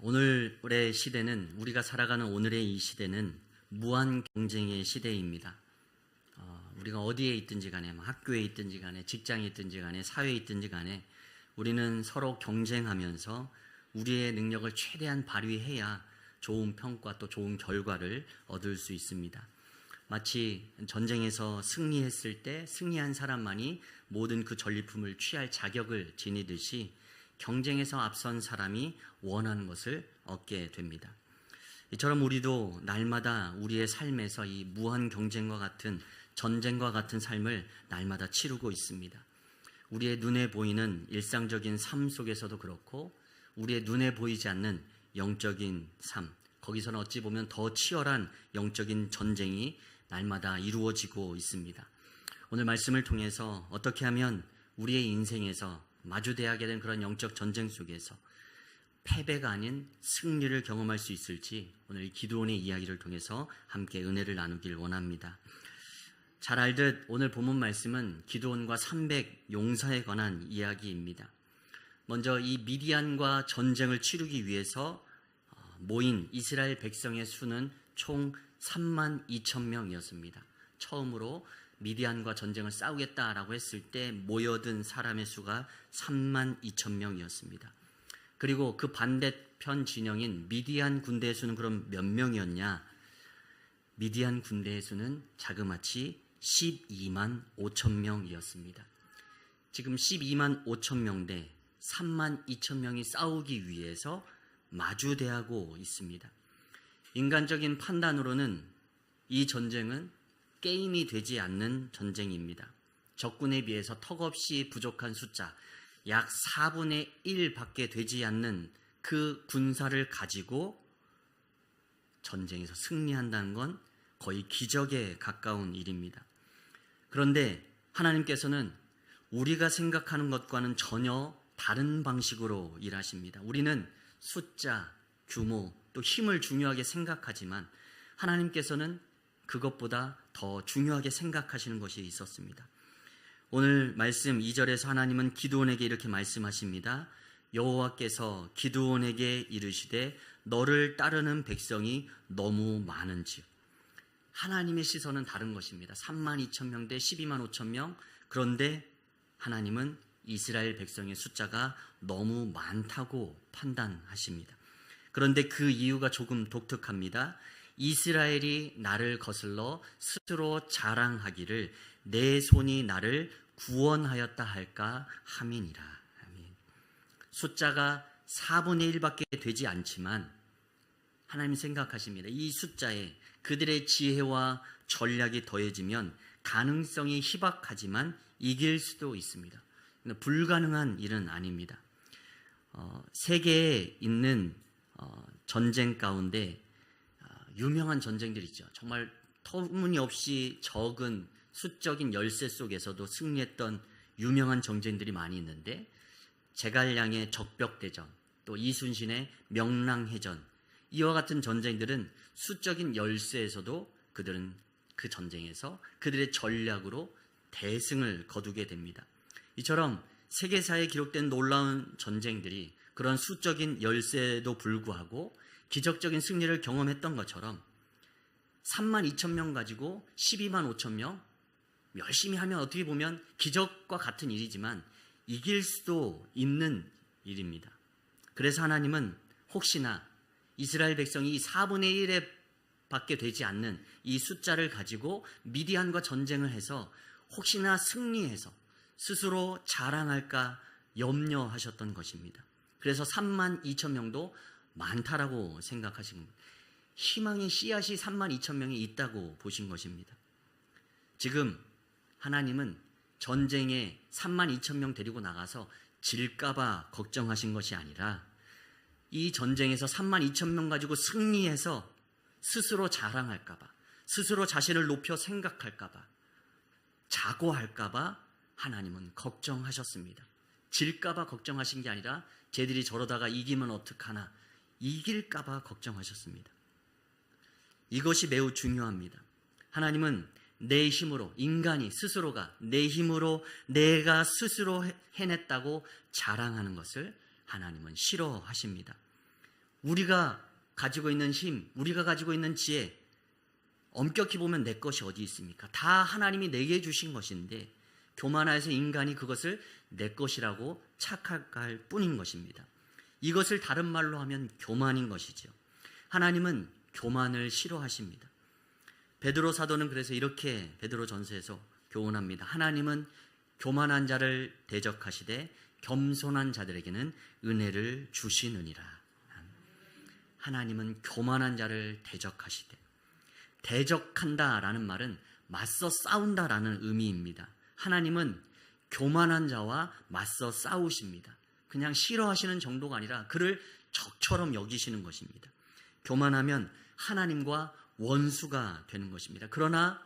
오늘의 시대는, 우리가 살아가는 오늘의 이 시대는 무한 경쟁의 시대입니다. 우리가 어디에 있든지 간에, 학교에 있든지 간에, 직장에 있든지 간에, 사회에 있든지 간에 우리는 서로 경쟁하면서 우리의 능력을 최대한 발휘해야 좋은 평가 또 좋은 결과를 얻을 수 있습니다. 마치 전쟁에서 승리했을 때 승리한 사람만이 모든 그 전리품을 취할 자격을 지니듯이 경쟁에서 앞선 사람이 원하는 것을 얻게 됩니다. 이처럼 우리도 날마다 우리의 삶에서 이 무한 경쟁과 같은, 전쟁과 같은 삶을 날마다 치르고 있습니다. 우리의 눈에 보이는 일상적인 삶 속에서도 그렇고, 우리의 눈에 보이지 않는 영적인 삶, 거기서는 어찌 보면 더 치열한 영적인 전쟁이 날마다 이루어지고 있습니다. 오늘 말씀을 통해서 어떻게 하면 우리의 인생에서 마주대하게 된 그런 영적 전쟁 속에서 패배가 아닌 승리를 경험할 수 있을지, 오늘 이 기드온의 이야기를 통해서 함께 은혜를 나누길 원합니다. 잘 알듯 오늘 본문 말씀은 기드온과 300 용사에 관한 이야기입니다. 먼저 이 미디안과 전쟁을 치르기 위해서 모인 이스라엘 백성의 수는 총 32,000명이었습니다. 처음으로 미디안과 전쟁을 싸우겠다라고 했을 때 모여든 사람의 수가 32,000명이었습니다. 그리고 그 반대편 진영인 미디안 군대의 수는 그럼 몇 명이었냐? 미디안 군대의 수는 자그마치 12만 5천 명이었습니다. 지금 12만 5천 명 대 3만 2천 명이 싸우기 위해서 마주대하고 있습니다. 인간적인 판단으로는 이 전쟁은 게임이 되지 않는 전쟁입니다. 적군에 비해서 턱없이 부족한 숫자, 약 4분의 1밖에 되지 않는 그 군사를 가지고 전쟁에서 승리한다는 건 거의 기적에 가까운 일입니다. 그런데 하나님께서는 우리가 생각하는 것과는 전혀 다른 방식으로 일하십니다. 우리는 숫자, 규모, 또 힘을 중요하게 생각하지만 하나님께서는 그것보다 더 중요하게 생각하시는 것이 있었습니다. 오늘 말씀 2절에서 하나님은 기드온에게 이렇게 말씀하십니다. 여호와께서 기드온에게 이르시되 너를 따르는 백성이 너무 많은지요. 하나님의 시선은 다른 것입니다. 32,000명 대 12만 5천 명. 그런데 하나님은 이스라엘 백성의 숫자가 너무 많다고 판단하십니다. 그런데 그 이유가 조금 독특합니다. 이스라엘이 나를 거슬러 스스로 자랑하기를 내 손이 나를 구원하였다 할까 함이니라. 아멘. 숫자가 4분의 1밖에 되지 않지만 하나님 생각하십니다. 이 숫자에 그들의 지혜와 전략이 더해지면 가능성이 희박하지만 이길 수도 있습니다. 불가능한 일은 아닙니다. 세계에 있는 전쟁 가운데 유명한 전쟁들이 있죠. 정말 터무니없이 적은 수적인 열세 속에서도 승리했던 유명한 전쟁들이 많이 있는데, 제갈량의 적벽대전, 또 이순신의 명랑해전, 이와 같은 전쟁들은 수적인 열세에서도 그들은 그 전쟁에서 그들의 전략으로 대승을 거두게 됩니다. 이처럼 세계사에 기록된 놀라운 전쟁들이 그런 수적인 열세에도 불구하고 기적적인 승리를 경험했던 것처럼 32,000명 가지고 12만 5천 명, 열심히 하면 어떻게 보면 기적과 같은 일이지만 이길 수도 있는 일입니다. 그래서 하나님은 혹시나 이스라엘 백성이 4분의 1에 밖에 되지 않는 이 숫자를 가지고 미디안과 전쟁을 해서 혹시나 승리해서 스스로 자랑할까 염려하셨던 것입니다. 그래서 3만 2천 명도 많다라고 생각하신 겁니다. 희망의 씨앗이 3만 2천 명이 있다고 보신 것입니다. 지금 하나님은 전쟁에 3만 2천 명 데리고 나가서 질까봐 걱정하신 것이 아니라 이 전쟁에서 3만 2천 명 가지고 승리해서 스스로 자랑할까봐, 스스로 자신을 높여 생각할까봐, 자고할까봐 하나님은 걱정하셨습니다. 질까봐 걱정하신 게 아니라 쟤들이 저러다가 이기면 어떡하나, 이길까봐 걱정하셨습니다. 이것이 매우 중요합니다. 하나님은 내 힘으로, 인간이 스스로가 내 힘으로 내가 스스로 해냈다고 자랑하는 것을 하나님은 싫어하십니다. 우리가 가지고 있는 힘, 우리가 가지고 있는 지혜, 엄격히 보면 내 것이 어디 있습니까? 다 하나님이 내게 주신 것인데 교만하여서 인간이 그것을 내 것이라고 착각할 뿐인 것입니다. 이것을 다른 말로 하면 교만인 것이죠. 하나님은 교만을 싫어하십니다. 베드로 사도는 그래서 이렇게 베드로전서에서 교훈합니다. 하나님은 교만한 자를 대적하시되 겸손한 자들에게는 은혜를 주시느니라. 하나님은 교만한 자를 대적하시되, 대적한다라는 말은 맞서 싸운다라는 의미입니다. 하나님은 교만한 자와 맞서 싸우십니다. 그냥 싫어하시는 정도가 아니라 그를 적처럼 여기시는 것입니다. 교만하면 하나님과 원수가 되는 것입니다. 그러나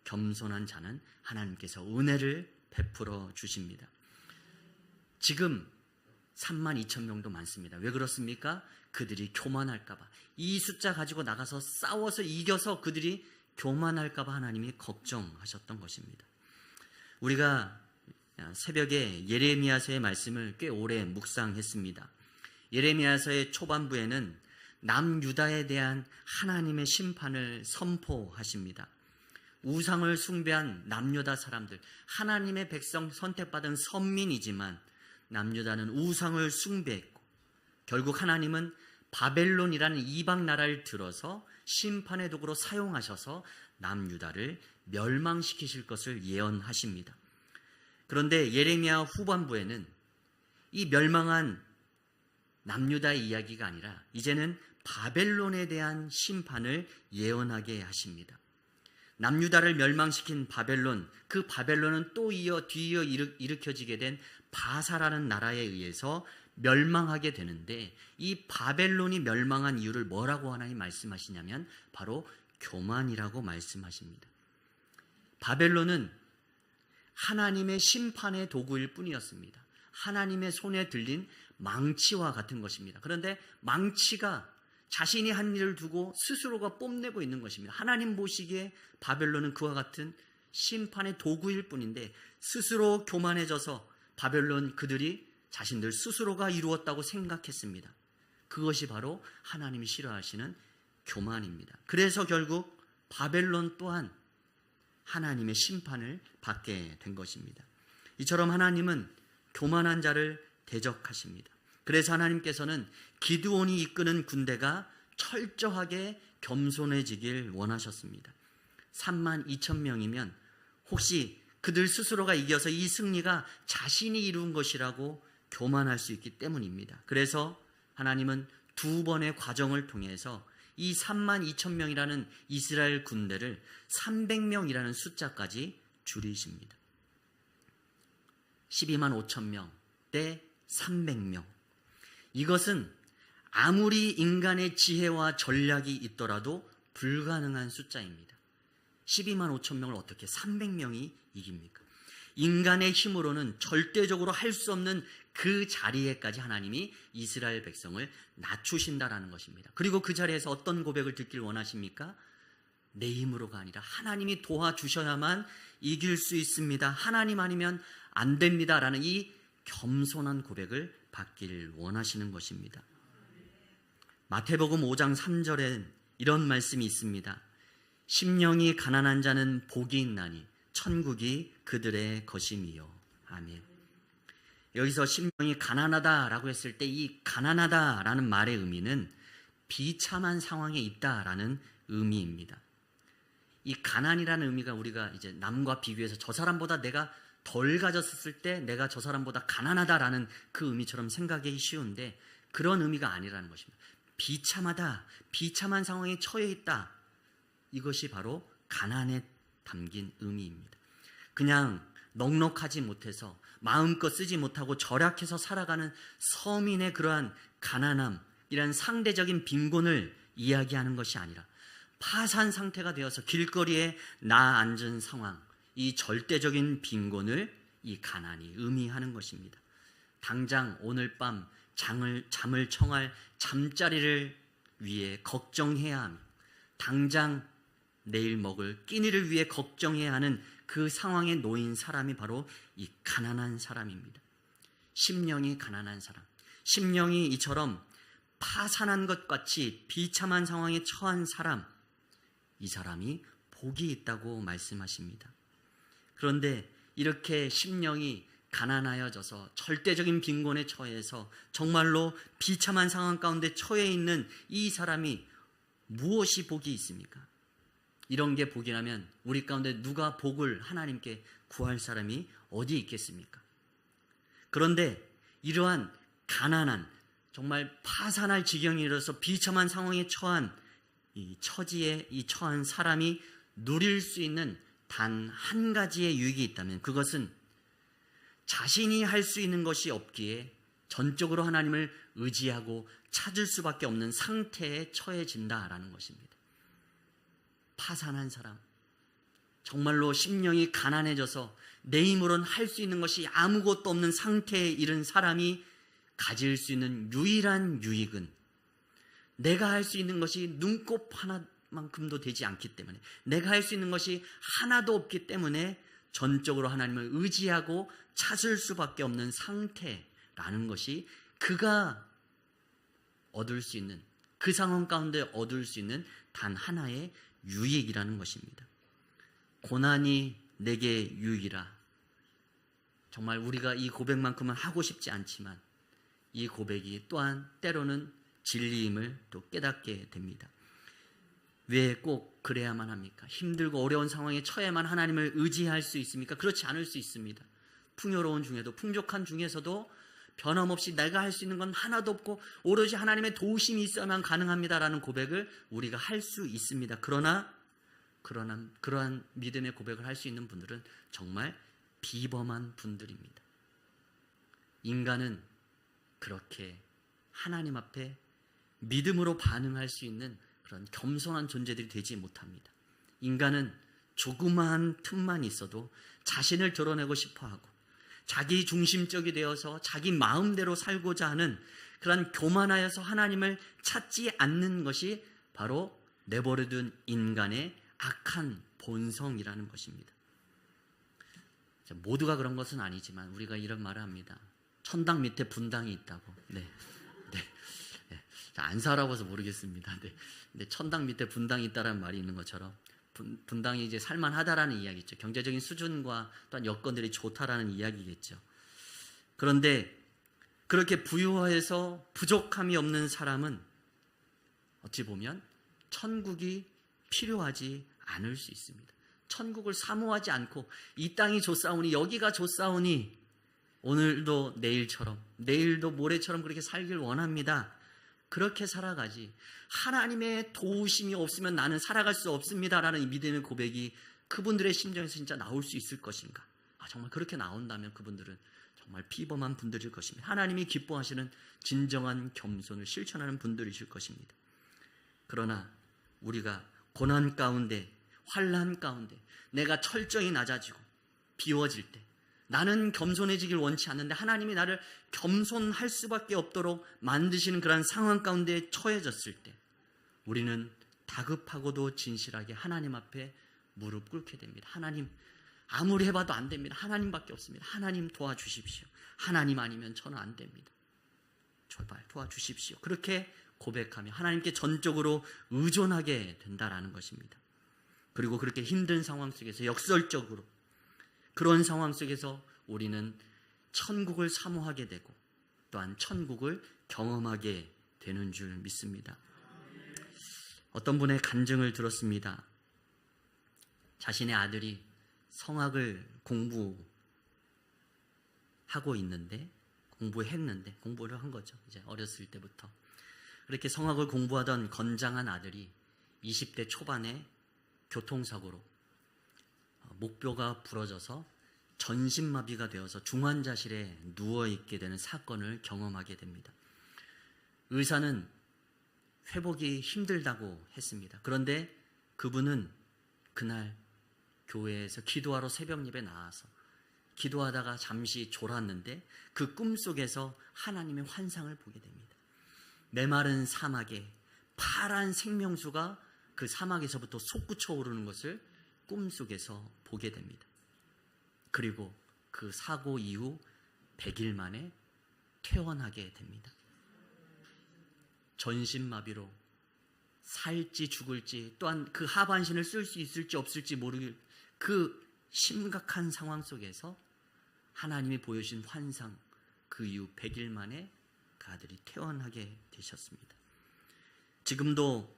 겸손한 자는 하나님께서 은혜를 베풀어 주십니다. 지금 32,000명도 많습니다. 왜 그렇습니까? 그들이 교만할까 봐. 이 숫자 가지고 나가서 싸워서 이겨서 그들이 교만할까 봐 하나님이 걱정하셨던 것입니다. 우리가 새벽에 예레미야서의 말씀을 꽤 오래 묵상했습니다. 예레미야서의 초반부에는 남유다에 대한 하나님의 심판을 선포하십니다. 우상을 숭배한 남유다 사람들, 하나님의 백성 선택받은 선민이지만 남유다는 우상을 숭배했고 결국 하나님은 바벨론이라는 이방 나라를 들어서 심판의 도구로 사용하셔서 남유다를 멸망시키실 것을 예언하십니다. 그런데 예레미야 후반부에는 이 멸망한 남유다의 이야기가 아니라 이제는 바벨론에 대한 심판을 예언하게 하십니다. 남유다를 멸망시킨 바벨론, 그 바벨론은 또 뒤이어 일으켜지게 된 바사라는 나라에 의해서 멸망하게 되는데, 이 바벨론이 멸망한 이유를 뭐라고 하나님 말씀하시냐면 바로 교만이라고 말씀하십니다. 바벨론은 하나님의 심판의 도구일 뿐이었습니다. 하나님의 손에 들린 망치와 같은 것입니다. 그런데 망치가 자신이 한 일을 두고 스스로가 뽐내고 있는 것입니다. 하나님 보시기에 바벨론은 그와 같은 심판의 도구일 뿐인데 스스로 교만해져서 바벨론 그들이 자신들 스스로가 이루었다고 생각했습니다. 그것이 바로 하나님이 싫어하시는 교만입니다. 그래서 결국 바벨론 또한 하나님의 심판을 받게 된 것입니다. 이처럼 하나님은 교만한 자를 대적하십니다. 그래서 하나님께서는 기드온이 이끄는 군대가 철저하게 겸손해지길 원하셨습니다. 32,000명이면 혹시 그들 스스로가 이겨서 이 승리가 자신이 이룬 것이라고 교만할 수 있기 때문입니다. 그래서 하나님은 두 번의 과정을 통해서 이 32,000명이라는 이스라엘 군대를 300명이라는 숫자까지 줄이십니다. 125,000명 대 300명. 이것은 아무리 인간의 지혜와 전략이 있더라도 불가능한 숫자입니다. 125,000명을 어떻게 300명이 이깁니까? 인간의 힘으로는 절대적으로 할 수 없는 그 자리에까지 하나님이 이스라엘 백성을 낮추신다라는 것입니다. 그리고 그 자리에서 어떤 고백을 듣길 원하십니까? 내 힘으로가 아니라 하나님이 도와주셔야만 이길 수 있습니다. 하나님 아니면 안 됩니다. 라는 이 겸손한 고백을 받길 원하시는 것입니다. 마태복음 5장 3절에 이런 말씀이 있습니다. 심령이 가난한 자는 복이 있나니 천국이 그들의 것임이요. 아멘. 여기서 심령이 가난하다라고 했을 때 이 가난하다라는 말의 의미는 비참한 상황에 있다라는 의미입니다. 이 가난이라는 의미가 우리가 이제 남과 비교해서 저 사람보다 내가 덜 가졌을 때 내가 저 사람보다 가난하다라는 그 의미처럼 생각하기 쉬운데 그런 의미가 아니라는 것입니다. 비참하다, 비참한 상황에 처해 있다. 이것이 바로 가난에 담긴 의미입니다. 그냥 넉넉하지 못해서 마음껏 쓰지 못하고 절약해서 살아가는 서민의 그러한 가난함, 이런 상대적인 빈곤을 이야기하는 것이 아니라 파산 상태가 되어서 길거리에 나 앉은 상황, 이 절대적인 빈곤을 이 가난이 의미하는 것입니다. 당장 오늘 밤 잠을 청할 잠자리를 위해 걱정해야 하며 당장 내일 먹을 끼니를 위해 걱정해야 하는 그 상황에 놓인 사람이 바로 이 가난한 사람입니다. 심령이 가난한 사람, 심령이 이처럼 파산한 것 같이 비참한 상황에 처한 사람, 이 사람이 복이 있다고 말씀하십니다. 그런데 이렇게 심령이 가난하여져서 절대적인 빈곤에 처해서 정말로 비참한 상황 가운데 처해 있는 이 사람이 무엇이 복이 있습니까? 이런 게 복이라면 우리 가운데 누가 복을 하나님께 구할 사람이 어디 있겠습니까? 그런데 이러한 가난한, 정말 파산할 지경에 이르러서 비참한 상황에 처한 이 처지에 처한 사람이 누릴 수 있는 단 한 가지의 유익이 있다면 그것은 자신이 할 수 있는 것이 없기에 전적으로 하나님을 의지하고 찾을 수밖에 없는 상태에 처해진다라는 것입니다. 파산한 사람, 정말로 심령이 가난해져서 내 힘으로는 할 수 있는 것이 아무것도 없는 상태에 이른 사람이 가질 수 있는 유일한 유익은 내가 할 수 있는 것이 눈곱 하나만큼도 되지 않기 때문에, 내가 할 수 있는 것이 하나도 없기 때문에 전적으로 하나님을 의지하고 찾을 수밖에 없는 상태라는 것이 그가 얻을 수 있는, 그 상황 가운데 얻을 수 있는 단 하나의 유익이라는 것입니다. 고난이 내게 유익이라. 정말 우리가 이 고백만큼은 하고 싶지 않지만 이 고백이 또한 때로는 진리임을 또 깨닫게 됩니다. 왜 꼭 그래야만 합니까? 힘들고 어려운 상황에 처해만 하나님을 의지할 수 있습니까? 그렇지 않을 수 있습니다. 풍요로운 중에도, 풍족한 중에서도 변함없이 내가 할 수 있는 건 하나도 없고 오로지 하나님의 도우심이 있어야만 가능합니다라는 고백을 우리가 할 수 있습니다. 그러나 그러한 믿음의 고백을 할 수 있는 분들은 정말 비범한 분들입니다. 인간은 그렇게 하나님 앞에 믿음으로 반응할 수 있는 그런 겸손한 존재들이 되지 못합니다. 인간은 조그마한 틈만 있어도 자신을 드러내고 싶어하고 자기 중심적이 되어서 자기 마음대로 살고자 하는 그런 교만하여서 하나님을 찾지 않는 것이 바로 내버려둔 인간의 악한 본성이라는 것입니다. 모두가 그런 것은 아니지만 우리가 이런 말을 합니다. 천당 밑에 분당이 있다고. 네. 안 살아봐서 모르겠습니다. 근데 천당 밑에 분당이 있다라는 말이 있는 것처럼 분당이 이제 살만하다라는 이야기죠. 경제적인 수준과 또한 여건들이 좋다라는 이야기겠죠. 그런데 그렇게 부유해서 부족함이 없는 사람은 어찌 보면 천국이 필요하지 않을 수 있습니다. 천국을 사모하지 않고 이 땅이 좋사오니 여기가 좋사오니 오늘도 내일처럼 내일도 모레처럼 그렇게 살길 원합니다. 그렇게 살아가지 하나님의 도우심이 없으면 나는 살아갈 수 없습니다라는 이 믿음의 고백이 그분들의 심정에서 진짜 나올 수 있을 것인가? 정말 그렇게 나온다면 그분들은 정말 비범한 분들일 것입니다. 하나님이 기뻐하시는 진정한 겸손을 실천하는 분들이실 것입니다. 그러나 우리가 고난 가운데, 환난 가운데 내가 철저히 낮아지고 비워질 때, 나는 겸손해지길 원치 않는데 하나님이 나를 겸손할 수밖에 없도록 만드시는 그런 상황 가운데 처해졌을 때 우리는 다급하고도 진실하게 하나님 앞에 무릎 꿇게 됩니다. 하나님, 아무리 해봐도 안 됩니다. 하나님밖에 없습니다. 하나님 도와주십시오. 하나님 아니면 저는 안 됩니다. 제발 도와주십시오. 그렇게 고백하며 하나님께 전적으로 의존하게 된다라는 것입니다. 그리고 그렇게 힘든 상황 속에서 역설적으로 그런 상황 속에서 우리는 천국을 사모하게 되고 또한 천국을 경험하게 되는 줄 믿습니다. 어떤 분의 간증을 들었습니다. 자신의 아들이 성악을 공부하고 있는데, 공부를 한 거죠. 이제 어렸을 때부터. 그렇게 성악을 공부하던 건장한 아들이 20대 초반에 교통사고로 목뼈가 부러져서 전신마비가 되어서 중환자실에 누워있게 되는 사건을 경험하게 됩니다. 의사는 회복이 힘들다고 했습니다. 그런데 그분은 그날 교회에서 기도하러 새벽 예배 나와서 기도하다가 잠시 졸았는데 그 꿈속에서 하나님의 환상을 보게 됩니다. 메마른 사막에 파란 생명수가 그 사막에서부터 솟구쳐 오르는 것을 꿈속에서 보게 됩니다. 그리고 그 사고 이후 100일 만에 퇴원하게 됩니다. 전신마비로 살지 죽을지, 또한 그 하반신을 쓸 수 있을지 없을지 모르길 그 심각한 상황 속에서 하나님이 보여주신 환상, 그 이후 100일 만에 그 아들이 퇴원하게 되셨습니다. 지금도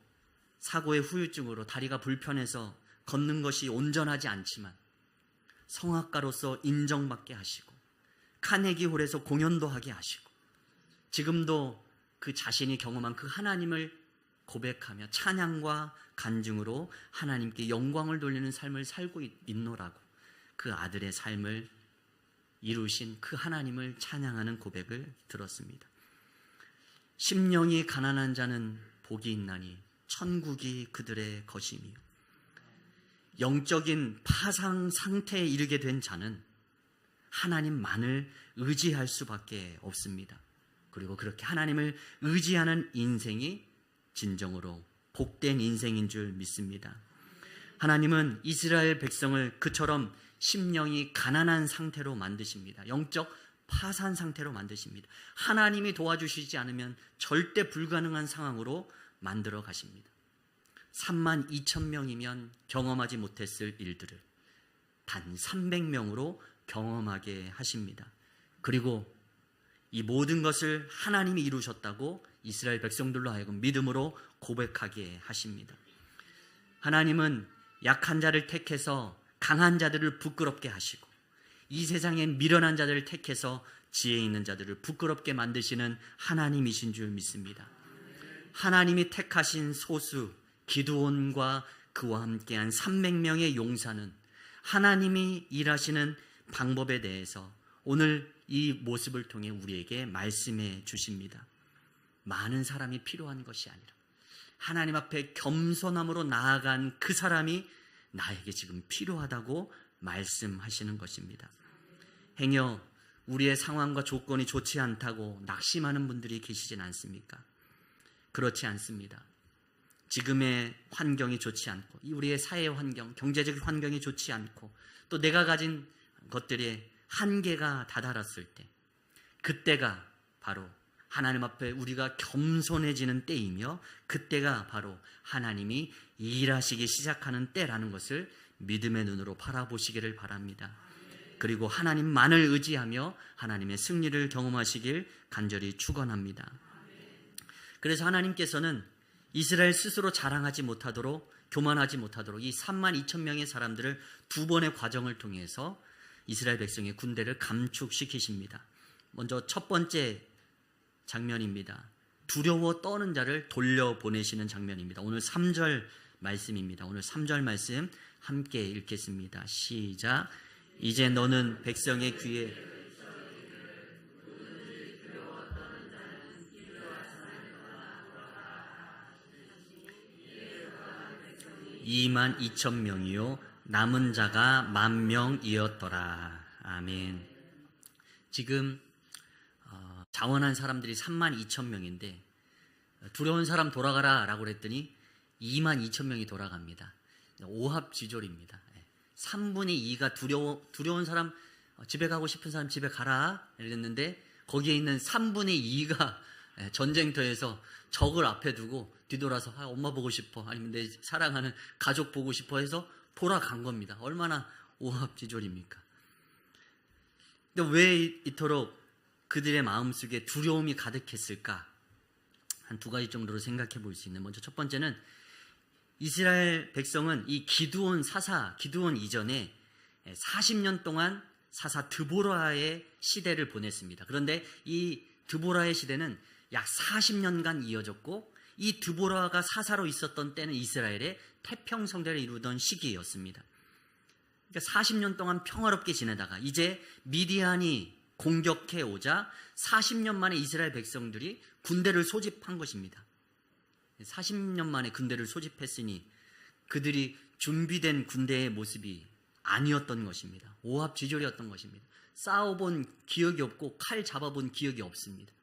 사고의 후유증으로 다리가 불편해서 걷는 것이 온전하지 않지만 성악가로서 인정받게 하시고 카네기 홀에서 공연도 하게 하시고 지금도 그 자신이 경험한 그 하나님을 고백하며 찬양과 간증으로 하나님께 영광을 돌리는 삶을 살고 있노라고 그 아들의 삶을 이루신 그 하나님을 찬양하는 고백을 들었습니다. 심령이 가난한 자는 복이 있나니 천국이 그들의 것이며, 영적인 파상 상태에 이르게 된 자는 하나님만을 의지할 수밖에 없습니다. 그리고 그렇게 하나님을 의지하는 인생이 진정으로 복된 인생인 줄 믿습니다. 하나님은 이스라엘 백성을 그처럼 심령이 가난한 상태로 만드십니다. 영적 파산 상태로 만드십니다. 하나님이 도와주시지 않으면 절대 불가능한 상황으로 만들어 가십니다. 32,000명이면 경험하지 못했을 일들을 단 300명으로 경험하게 하십니다. 그리고 이 모든 것을 하나님이 이루셨다고 이스라엘 백성들로 하여금 믿음으로 고백하게 하십니다. 하나님은 약한 자를 택해서 강한 자들을 부끄럽게 하시고 이 세상에 미련한 자들을 택해서 지혜 있는 자들을 부끄럽게 만드시는 하나님이신 줄 믿습니다. 하나님이 택하신 소수 기드온과 그와 함께한 300명의 용사는 하나님이 일하시는 방법에 대해서 오늘 이 모습을 통해 우리에게 말씀해 주십니다. 많은 사람이 필요한 것이 아니라 하나님 앞에 겸손함으로 나아간 그 사람이 나에게 지금 필요하다고 말씀하시는 것입니다. 행여 우리의 상황과 조건이 좋지 않다고 낙심하는 분들이 계시진 않습니까? 그렇지 않습니다. 지금의 환경이 좋지 않고 우리의 사회 환경, 경제적 환경이 좋지 않고 또 내가 가진 것들의 한계가 다다랐을 때 그때가 바로 하나님 앞에 우리가 겸손해지는 때이며 그때가 바로 하나님이 일하시기 시작하는 때라는 것을 믿음의 눈으로 바라보시기를 바랍니다. 그리고 하나님만을 의지하며 하나님의 승리를 경험하시길 간절히 축원합니다. 그래서 하나님께서는 이스라엘 스스로 자랑하지 못하도록 교만하지 못하도록 이 32,000명의 사람들을 두 번의 과정을 통해서 이스라엘 백성의 군대를 감축시키십니다. 먼저 첫 번째 장면입니다. 두려워 떠는 자를 돌려보내시는 장면입니다. 오늘 3절 말씀입니다. 오늘 3절 말씀 함께 읽겠습니다. 시작. 이제 너는 백성의 귀에 22,000명이요 남은 자가 10,000명이었더라. 아멘. 지금 자원한 사람들이 32,000명인데 두려운 사람 돌아가라 라고 그랬더니 22,000명이 돌아갑니다. 오합지졸입니다. 3분의 2가 두려운 사람 집에 가고 싶은 사람 집에 가라 이랬는데 거기에 있는 3분의 2가 전쟁터에서 적을 앞에 두고 뒤돌아서 엄마 보고 싶어 아니면 내 사랑하는 가족 보고 싶어 해서 돌아간 겁니다. 얼마나 오합지졸입니까? 근데 왜 이토록 그들의 마음속에 두려움이 가득했을까? 한 두 가지 정도로 생각해 볼 수 있는, 먼저 첫 번째는 이스라엘 백성은 이 기드온 이전에 40년 동안 사사 드보라의 시대를 보냈습니다. 그런데 이 드보라의 시대는 약 40년간 이어졌고 이 드보라가 사사로 있었던 때는 이스라엘의 태평성대를 이루던 시기였습니다. 그러니까 40년 동안 평화롭게 지내다가 이제 미디안이 공격해 오자 40년 만에 이스라엘 백성들이 군대를 소집한 것입니다. 40년 만에 군대를 소집했으니 그들이 준비된 군대의 모습이 아니었던 것입니다. 오합지졸이었던 것입니다. 싸워본 기억이 없고 칼 잡아본 기억이 없습니다.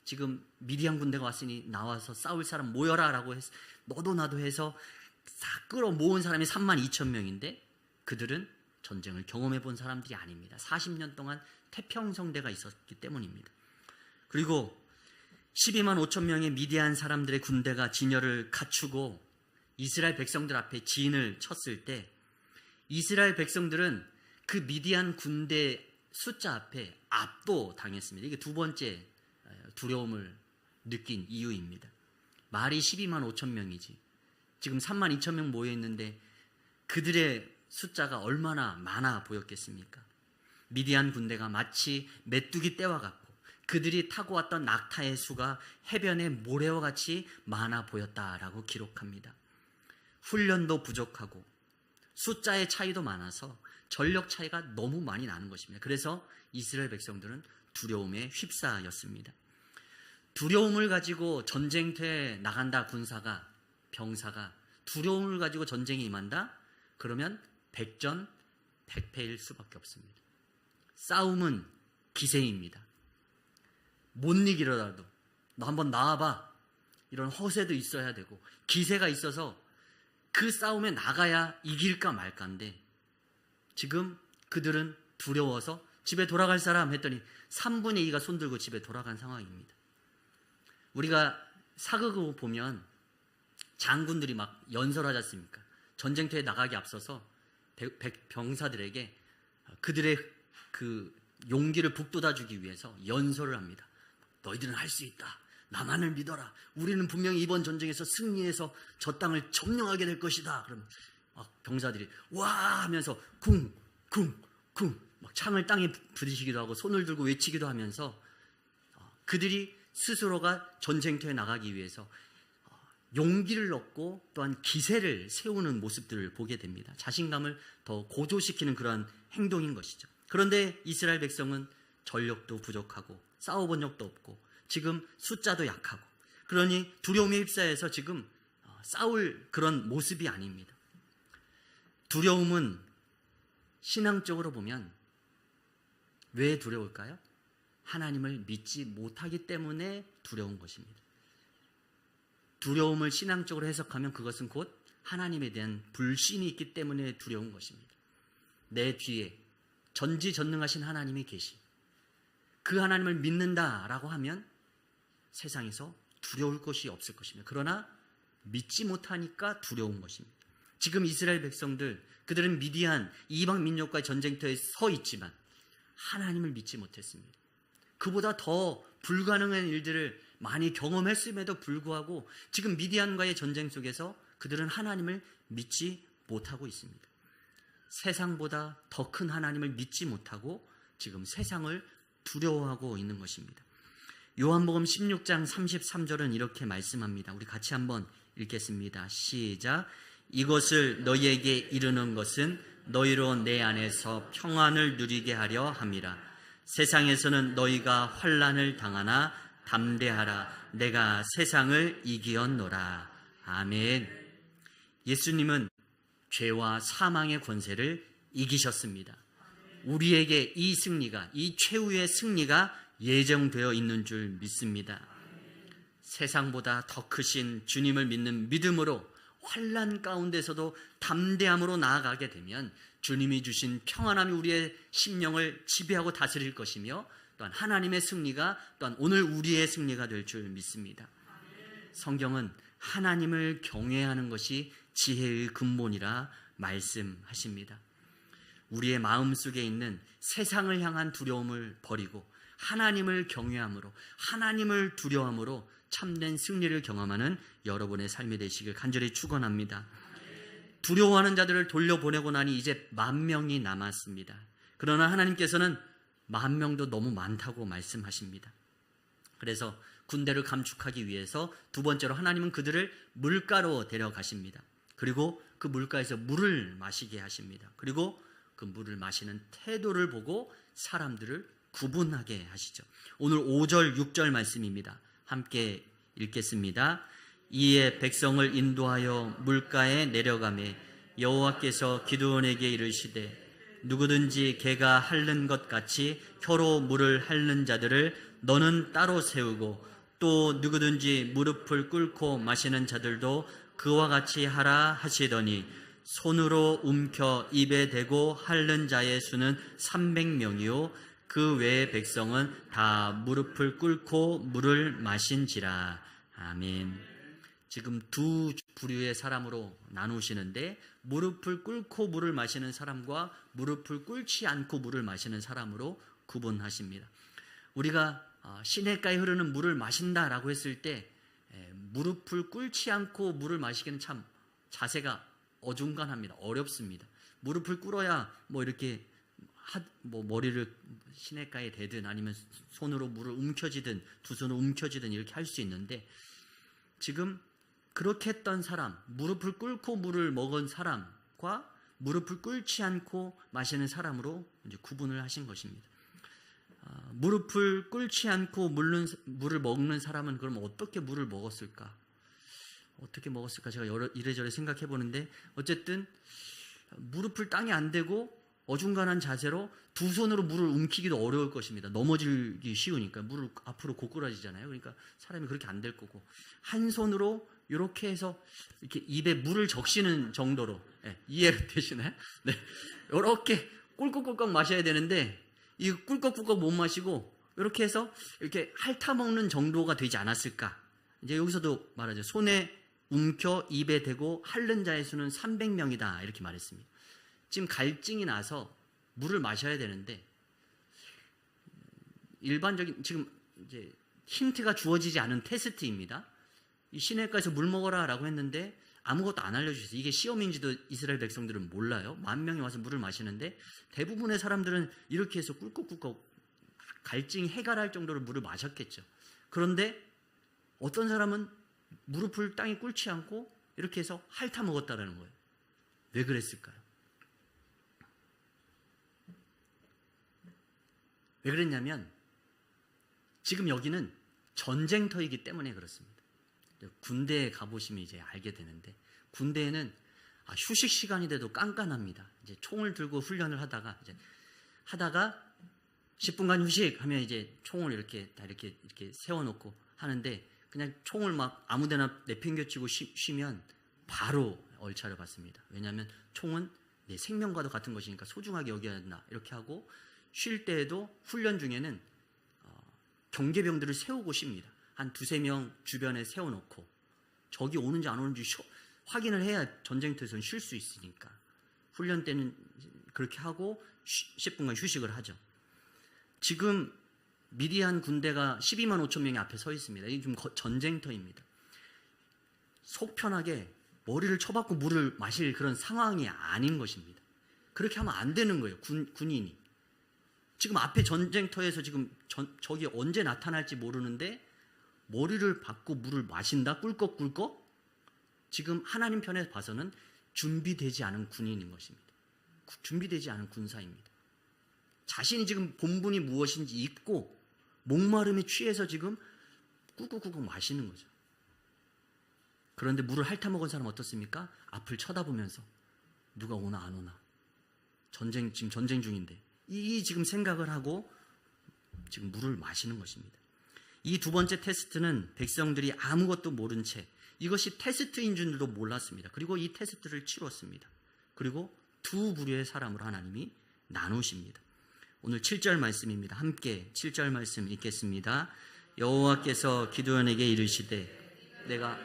지금 미디안 군대가 왔으니 나와서 싸울 사람 모여라 라고 해서 너도 나도 해서 다 끌어모은 사람이 32,000명인데 그들은 전쟁을 경험해 본 사람들이 아닙니다. 40년 동안 태평성대가 있었기 때문입니다. 그리고 12만 5천 명의 미디안 사람들의 군대가 진열을 갖추고 이스라엘 백성들 앞에 진을 쳤을 때 이스라엘 백성들은 그 미디안 군대 숫자 앞에 압도당했습니다. 이게 두 번째 두려움을 느낀 이유입니다. 말이 12만 5천 명이지 지금 3만 2천 명 모여 있는데 그들의 숫자가 얼마나 많아 보였겠습니까? 미디안 군대가 마치 메뚜기 떼와 같고 그들이 타고 왔던 낙타의 수가 해변의 모래와 같이 많아 보였다라고 기록합니다. 훈련도 부족하고 숫자의 차이도 많아서 전력 차이가 너무 많이 나는 것입니다. 그래서 이스라엘 백성들은 두려움에 휩싸였습니다. 두려움을 가지고 전쟁터에 나간다 군사가 병사가 두려움을 가지고 전쟁에 임한다? 그러면 백전백패일 수밖에 없습니다. 싸움은 기세입니다. 못 이기더라도 너 한번 나와봐 이런 허세도 있어야 되고 기세가 있어서 그 싸움에 나가야 이길까 말까인데 지금 그들은 두려워서 집에 돌아갈 사람 했더니 3분의 2가 손들고 집에 돌아간 상황입니다. 우리가 사극을 보면 장군들이 막 연설하지 않습니까? 전쟁터에 나가기 앞서서 병사들에게 그들의 그 용기를 북돋아주기 위해서 연설을 합니다. 너희들은 할 수 있다. 나만을 믿어라. 우리는 분명히 이번 전쟁에서 승리해서 저 땅을 점령하게 될 것이다. 그럼 병사들이 와 하면서 쿵 막 창을 땅에 부딪히기도 하고 손을 들고 외치기도 하면서 그들이 스스로가 전쟁터에 나가기 위해서 용기를 얻고 또한 기세를 세우는 모습들을 보게 됩니다. 자신감을 더 고조시키는 그러한 행동인 것이죠. 그런데 이스라엘 백성은 전력도 부족하고 싸워본 적도 없고 지금 숫자도 약하고 그러니 두려움에 휩싸여서 지금 싸울 그런 모습이 아닙니다. 두려움은 신앙적으로 보면 왜 두려울까요? 하나님을 믿지 못하기 때문에 두려운 것입니다. 두려움을 신앙적으로 해석하면 그것은 곧 하나님에 대한 불신이 있기 때문에 두려운 것입니다. 내 뒤에 전지전능하신 하나님이 계시 그 하나님을 믿는다라고 하면 세상에서 두려울 것이 없을 것입니다. 그러나 믿지 못하니까 두려운 것입니다. 지금 이스라엘 백성들 그들은 미디안 이방 민족과의 전쟁터에 서 있지만 하나님을 믿지 못했습니다. 그보다 더 불가능한 일들을 많이 경험했음에도 불구하고 지금 미디안과의 전쟁 속에서 그들은 하나님을 믿지 못하고 있습니다. 세상보다 더 큰 하나님을 믿지 못하고 지금 세상을 두려워하고 있는 것입니다. 요한복음 16장 33절은 이렇게 말씀합니다. 우리 같이 한번 읽겠습니다. 시작. 이것을 너희에게 이르는 것은 너희로 내 안에서 평안을 누리게 하려 함이라. 세상에서는 너희가 환난을 당하나 담대하라. 내가 세상을 이기었노라. 아멘. 예수님은 죄와 사망의 권세를 이기셨습니다. 우리에게 이 승리가, 이 최후의 승리가 예정되어 있는 줄 믿습니다. 세상보다 더 크신 주님을 믿는 믿음으로 환난 가운데서도 담대함으로 나아가게 되면 주님이 주신 평안함이 우리의 심령을 지배하고 다스릴 것이며 또한 하나님의 승리가 또한 오늘 우리의 승리가 될 줄 믿습니다. 성경은 하나님을 경외하는 것이 지혜의 근본이라 말씀하십니다. 우리의 마음속에 있는 세상을 향한 두려움을 버리고 하나님을 경외함으로 하나님을 두려워함으로 참된 승리를 경험하는 여러분의 삶이 되시길 간절히 축원합니다. 두려워하는 자들을 돌려보내고 나니 이제 10,000명이 남았습니다. 그러나 하나님께서는 10,000명도 너무 많다고 말씀하십니다. 그래서 군대를 감축하기 위해서 두 번째로 하나님은 그들을 물가로 데려가십니다. 그리고 그 물가에서 물을 마시게 하십니다. 그리고 그 물을 마시는 태도를 보고 사람들을 구분하게 하시죠. 오늘 5절, 6절 말씀입니다. 함께 읽겠습니다. 이에 백성을 인도하여 물가에 내려가매 여호와께서 기드온에게 이르시되 누구든지 개가 핥는 것 같이 혀로 물을 핥는 자들을 너는 따로 세우고 또 누구든지 무릎을 꿇고 마시는 자들도 그와 같이 하라 하시더니 손으로 움켜 입에 대고 핥는 자의 수는 300명이요 그 외의 백성은 다 무릎을 꿇고 물을 마신지라. 아멘. 지금 두 부류의 사람으로 나누시는데 무릎을 꿇고 물을 마시는 사람과 무릎을 꿇지 않고 물을 마시는 사람으로 구분하십니다. 우리가 시냇가에 흐르는 물을 마신다라고 했을 때 무릎을 꿇지 않고 물을 마시기는 참 자세가 어중간합니다. 어렵습니다. 무릎을 꿇어야 뭐 이렇게 머리를 시냇가에 대든 아니면 손으로 물을 움켜쥐든 두 손으로 움켜쥐든 이렇게 할 수 있는데, 지금 그렇게 했던 사람, 무릎을 꿇고 물을 먹은 사람과 무릎을 꿇지 않고 마시는 사람으로 이제 구분을 하신 것입니다. 무릎을 꿇지 않고 물을 먹는 사람은 그럼 어떻게 물을 먹었을까? 어떻게 먹었을까? 제가 이래저래 생각해 보는데, 어쨌든 무릎을 땅에 안 대고 어중간한 자세로 두 손으로 물을 움키기도 어려울 것입니다. 넘어지기 쉬우니까. 물을 앞으로 고꾸라지잖아요. 그러니까 사람이 그렇게 안 될 거고, 한 손으로 이렇게 해서 이렇게 입에 물을 적시는 정도로, 이해가 되시나요? 네, 이렇게 꿀꺽꿀꺽 마셔야 되는데 이 꿀꺽꿀꺽 못 마시고 이렇게 해서 이렇게 핥아먹는 정도가 되지 않았을까? 이제 여기서도 말하죠. 손에 움켜 입에 대고 핥는 자의 수는 300명이다 이렇게 말했습니다. 지금 갈증이 나서 물을 마셔야 되는데, 일반적인 지금 이제 힌트가 주어지지 않은 테스트입니다. 이 시냇가에서 물 먹어라라고 했는데 아무것도 안 알려주셨어요. 이게 시험인지도 이스라엘 백성들은 몰라요. 10,000명이 와서 물을 마시는데 대부분의 사람들은 이렇게 해서 꿀꺽꿀꺽 갈증이 해갈할 정도로 물을 마셨겠죠. 그런데 어떤 사람은 무릎을 땅에 꿇지 않고 이렇게 해서 핥아 먹었다라는 거예요. 왜 그랬을까요? 왜 그랬냐면 지금 여기는 전쟁터이기 때문에 그렇습니다. 군대에 가보시면 이제 알게 되는데, 군대에는 휴식 시간이 돼도 깐깐합니다. 이제 총을 들고 훈련을 하다가 10분간 휴식 하면 이제 총을 이렇게 세워놓고 하는데, 그냥 총을 막 아무데나 내팽겨치고 쉬면 바로 얼차려 받습니다. 왜냐하면 총은 내 생명과도 같은 것이니까 소중하게 여겨야 된다 이렇게 하고, 쉴 때에도 훈련 중에는 경계병들을 세우고 쉽니다. 한 2-3명 주변에 세워놓고 적이 오는지 안 오는지 확인을 해야 전쟁터에서는 쉴 수 있으니까 훈련 때는 그렇게 하고 10분간 휴식을 하죠. 지금 미디안 군대가 125,000명이 앞에 서 있습니다. 이게 좀 전쟁터입니다. 속 편하게 머리를 쳐박고 물을 마실 그런 상황이 아닌 것입니다. 그렇게 하면 안 되는 거예요. 군인이. 지금 앞에 전쟁터에서 지금 적이 언제 나타날지 모르는데 머리를 박고 물을 마신다? 꿀꺽꿀꺽? 지금 하나님 편에 봐서는 준비되지 않은 군인인 것입니다. 준비되지 않은 군사입니다. 자신이 지금 본분이 무엇인지 잊고 목마름에 취해서 지금 꿀꺽꿀꺽 마시는 거죠. 그런데 물을 핥아먹은 사람 어떻습니까? 앞을 쳐다보면서 누가 오나 안 오나, 지금 전쟁 중인데 이 지금 생각을 하고 지금 물을 마시는 것입니다. 이 두 번째 테스트는 백성들이 아무것도 모른 채 이것이 테스트인 줄도 몰랐습니다. 그리고 이 테스트를 치렀습니다. 그리고 두 부류의 사람으로 하나님이 나누십니다. 오늘 7절 말씀입니다. 함께 7절 말씀 읽겠습니다. 여호와께서 기드온에게 이르시되 내가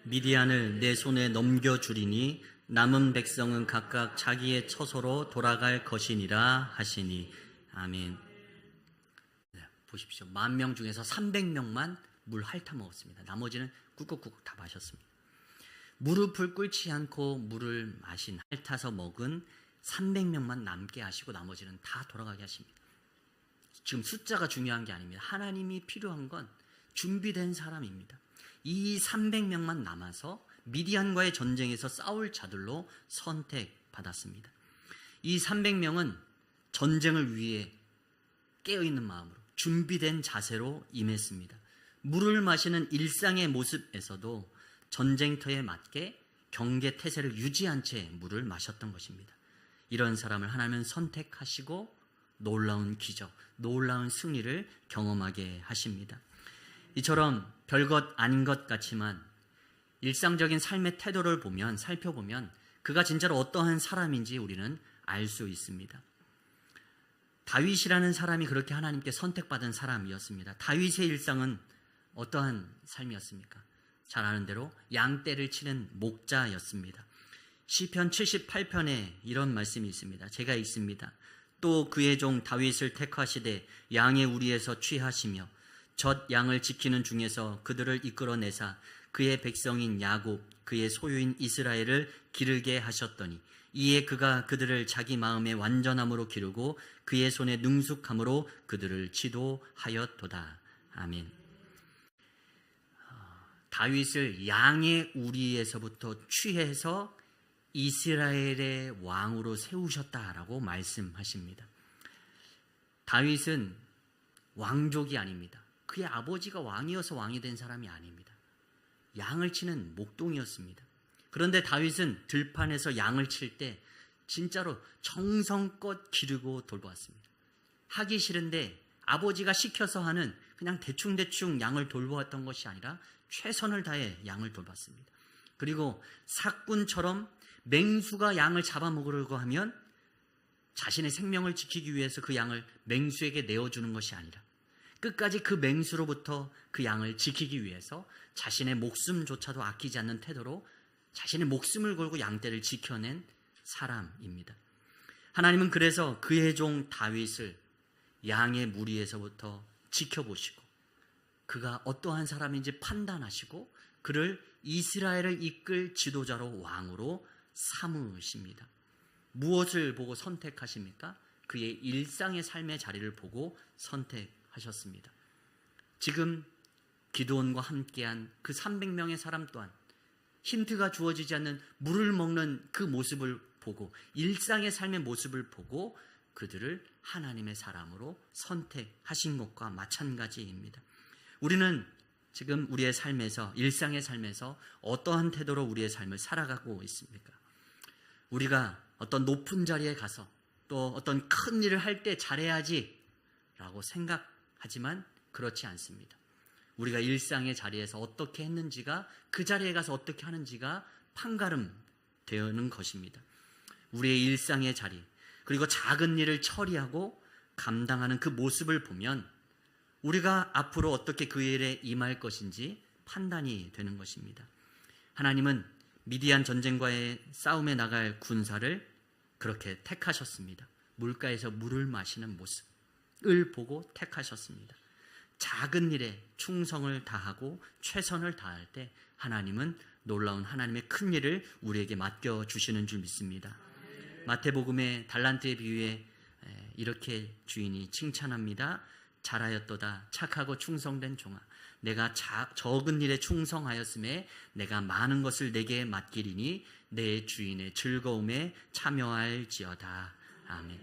미디안을 내 손에 넘겨주리니 남은 백성은 각각 자기의 처소로 돌아갈 것이니라 하시니. 아멘. 네, 보십시오. 10,000명 중에서 300명만 물 핥아 먹었습니다. 나머지는 꿀꺽꿀꺽 다 마셨습니다. 무릎을 꿇지 않고 물을 핥아서 먹은 300명만 남게 하시고 나머지는 다 돌아가게 하십니다. 지금 숫자가 중요한 게 아닙니다. 하나님이 필요한 건 준비된 사람입니다. 이 300명만 남아서 미디안과의 전쟁에서 싸울 자들로 선택받았습니다. 이 300명은 전쟁을 위해 깨어있는 마음으로 준비된 자세로 임했습니다. 물을 마시는 일상의 모습에서도 전쟁터에 맞게 경계 태세를 유지한 채 물을 마셨던 것입니다. 이런 사람을 하나님은 선택하시고 놀라운 기적, 놀라운 승리를 경험하게 하십니다. 이처럼 별것 아닌 것 같지만 일상적인 삶의 태도를 살펴보면 그가 진짜로 어떠한 사람인지 우리는 알 수 있습니다. 다윗이라는 사람이 그렇게 하나님께 선택받은 사람이었습니다. 다윗의 일상은 어떠한 삶이었습니까? 잘 아는 대로 양떼를 치는 목자였습니다. 시편 78편에 이런 말씀이 있습니다. 제가 읽습니다. 또 그의 종 다윗을 택하시되 양의 우리에서 취하시며 젖 양을 지키는 중에서 그들을 이끌어내사 그의 백성인 야곱 그의 소유인 이스라엘을 기르게 하셨더니 이에 그가 그들을 자기 마음의 완전함으로 기르고 그의 손의 능숙함으로 그들을 지도하였도다. 아멘. 다윗을 양의 우리에서부터 취해서 이스라엘의 왕으로 세우셨다라고 말씀하십니다. 다윗은 왕족이 아닙니다. 그의 아버지가 왕이어서 왕이 된 사람이 아닙니다. 양을 치는 목동이었습니다. 그런데 다윗은 들판에서 양을 칠 때 진짜로 정성껏 기르고 돌보았습니다. 하기 싫은데 아버지가 시켜서 하는 그냥 대충대충 양을 돌보았던 것이 아니라 최선을 다해 양을 돌봤습니다. 그리고 사꾼처럼 맹수가 양을 잡아먹으려고 하면 자신의 생명을 지키기 위해서 그 양을 맹수에게 내어주는 것이 아니라 끝까지 그 맹수로부터 그 양을 지키기 위해서 자신의 목숨조차도 아끼지 않는 태도로 자신의 목숨을 걸고 양떼를 지켜낸 사람입니다. 하나님은 그래서 그의 종 다윗을 양의 무리에서부터 지켜보시고 그가 어떠한 사람인지 판단하시고 그를 이스라엘을 이끌 지도자로 왕으로 삼으십니다. 무엇을 보고 선택하십니까? 그의 일상의 삶의 자리를 보고 선택하셨습니다. 지금 기드온과 함께한 그 300명의 사람 또한 힌트가 주어지지 않는 물을 먹는 그 모습을 보고 일상의 삶의 모습을 보고 그들을 하나님의 사람으로 선택하신 것과 마찬가지입니다. 우리는 지금 우리의 삶에서 일상의 삶에서 어떠한 태도로 우리의 삶을 살아가고 있습니까? 우리가 어떤 높은 자리에 가서 또 어떤 큰 일을 할 때 잘해야지 라고 생각하지만 그렇지 않습니다. 우리가 일상의 자리에서 어떻게 했는지가 그 자리에 가서 어떻게 하는지가 판가름 되는 것입니다. 우리의 일상의 자리 그리고 작은 일을 처리하고 감당하는 그 모습을 보면 우리가 앞으로 어떻게 그 일에 임할 것인지 판단이 되는 것입니다. 하나님은 미디안 전쟁과의 싸움에 나갈 군사를 그렇게 택하셨습니다. 물가에서 물을 마시는 모습을 보고 택하셨습니다. 작은 일에 충성을 다하고 최선을 다할 때 하나님은 놀라운 하나님의 큰 일을 우리에게 맡겨주시는 줄 믿습니다. 마태복음의 달란트의 비유에 이렇게 주인이 칭찬합니다. 잘하였도다 착하고 충성된 종아 내가 적은 일에 충성하였음에 내가 많은 것을 내게 맡기리니 내 주인의 즐거움에 참여할지어다. 아멘.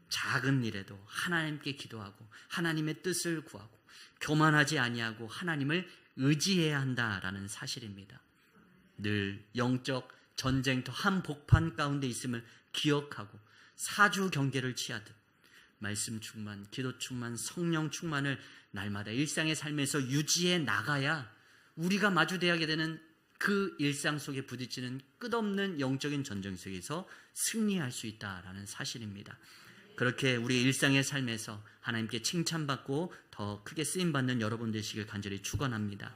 작은 일에도 하나님께 기도하고 하나님의 뜻을 구하고 교만하지 아니하고 하나님을 의지해야 한다라는 사실입니다. 늘 영적 전쟁터 한복판 가운데 있음을 기억하고 사주 경계를 취하듯 말씀 충만, 기도 충만, 성령 충만을 날마다 일상의 삶에서 유지해 나가야 우리가 마주대하게 되는 그 일상 속에 부딪히는 끝없는 영적인 전쟁 속에서 승리할 수 있다라는 사실입니다. 그렇게 우리의 일상의 삶에서 하나님께 칭찬받고 더 크게 쓰임받는 여러분 되시길 간절히 축원합니다.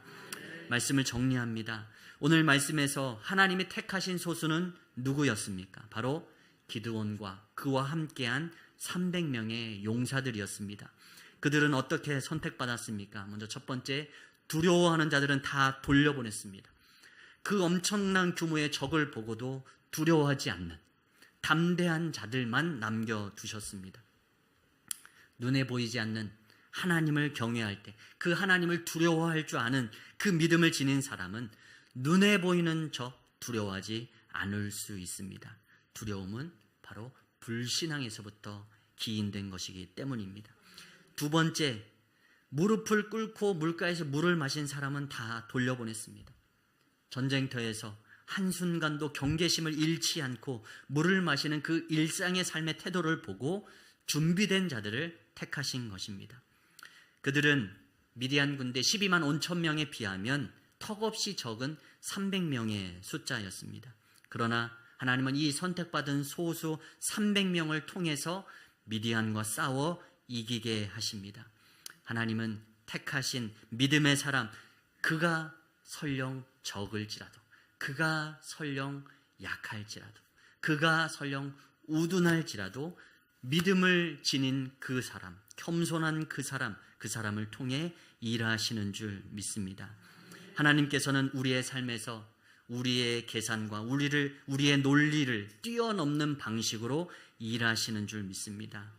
말씀을 정리합니다. 오늘 말씀에서 하나님이 택하신 소수는 누구였습니까? 바로 기드온과 그와 함께한 300명의 용사들이었습니다. 그들은 어떻게 선택받았습니까? 먼저 첫 번째, 두려워하는 자들은 다 돌려보냈습니다. 그 엄청난 규모의 적을 보고도 두려워하지 않는 담대한 자들만 남겨두셨습니다. 눈에 보이지 않는 하나님을 경외할 때 그 하나님을 두려워할 줄 아는 그 믿음을 지닌 사람은 눈에 보이는 적 두려워하지 않을 수 있습니다. 두려움은 바로 불신앙에서부터 기인된 것이기 때문입니다. 두 번째, 무릎을 꿇고 물가에서 물을 마신 사람은 다 돌려보냈습니다. 전쟁터에서 한순간도 경계심을 잃지 않고 물을 마시는 그 일상의 삶의 태도를 보고 준비된 자들을 택하신 것입니다. 그들은 미디안 군대 12만 5천 명에 비하면 턱없이 적은 300명의 숫자였습니다. 그러나 하나님은 이 선택받은 소수 300명을 통해서 미디안과 싸워 이기게 하십니다. 하나님은 택하신 믿음의 사람, 그가 설령 적을지라도, 그가 설령 약할지라도, 그가 설령 우둔할지라도 믿음을 지닌 그 사람, 겸손한 그 사람을 통해 일하시는 줄 믿습니다. 하나님께서는 우리의 삶에서 우리의 계산과 우리의 논리를 뛰어넘는 방식으로 일하시는 줄 믿습니다.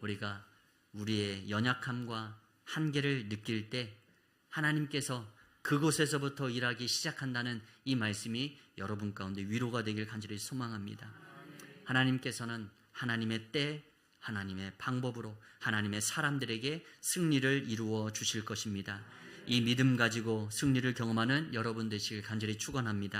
우리가 우리의 연약함과 한계를 느낄 때 하나님께서 그곳에서부터 일하기 시작한다는 이 말씀이 여러분 가운데 위로가 되길 간절히 소망합니다. 하나님께서는 하나님의 때, 하나님의 방법으로 하나님의 사람들에게 승리를 이루어 주실 것입니다. 이 믿음 가지고 승리를 경험하는 여러분 되시길 간절히 축원합니다.